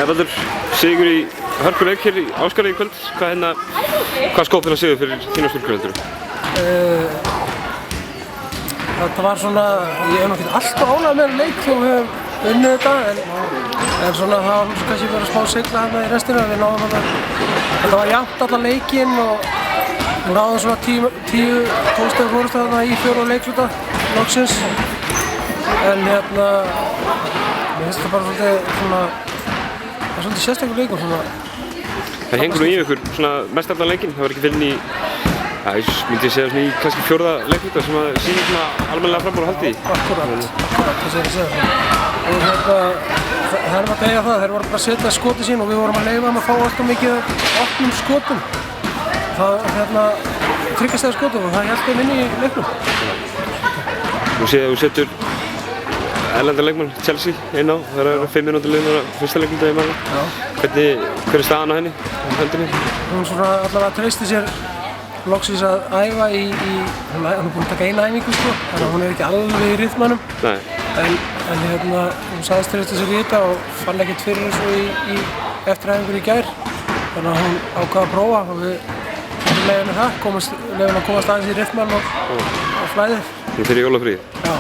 Haraldur, sigur í hörkuleik hér í Ásgarði í kvöld. Hvað skópinn að sigur fyrir þína stúlkur heldur? Þetta var svona, ég hef náttúrulega alltaf ánægð með leik þó við höfum unnið þetta en svona það var kannski verið smá sigla hérna í restina. Við náðum þetta var jafnt allan leikinn og við náðum svona 10-12 stig fórustu þarna í fjórða leikluta loksins. En hérna, mér finnst þetta bara svolítið svona, það er svolítið sérstakur leikur svona. Það hengur nú í ykkur svona mest allan leikinn, það var ekki fyrir í, ég myndi segja svona í kannski fjórða leikluta sem að sýnir svona almennilega framboð og haldi í. Akkúrat, það segir að segja það. Og hérna, það er að deyja það, þeir voru bara að setja skoti sín og við vorum að leyfa þeim að fá alltaf mikið opnum skotum. Það hérna, tryggastæða skotum og það hélt þeim inn í leiknum. Nú séð að þú setur erlenda leikmann Chelsea inn á, það eru 5 mínútur liðnar á fyrsta leikluta í maður. Hver er staðan á henni, höndinni? Hún svona allavega treysti sér loksins að æfa hún er búin að taka eina æfingu sko, þannig að hún er ekki alveg í rytmanum. Nei. En hérna, hún sagðist treysti sér í þetta og fann ekkert fyrir þessu í eftiræfingur í gær. Þannig að hún ákvað að prófa og við leyfum henni það, leyfum að komast aðeins í rytman og flæðið. Nú fyrir jólafríð? Já.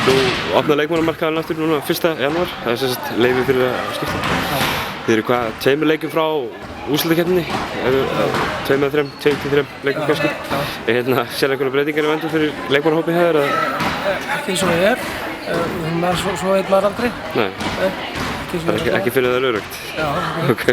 Þú opnaði leikmannamarkaðinn aftur núna 1. janúar, það er sem sagt leyfi fyrir að skipta. Þið eru hvað, 2 leikjum frá úrslitakeppninni, 2-3 leikjum kannski. Er hérna sér einhverja breytingar í vændum fyrir leikmannahópinn hér? Ekki eins og það er, svo veit maður aldrei. Nei, það er ekki fyrir það öruggt? Já, ok.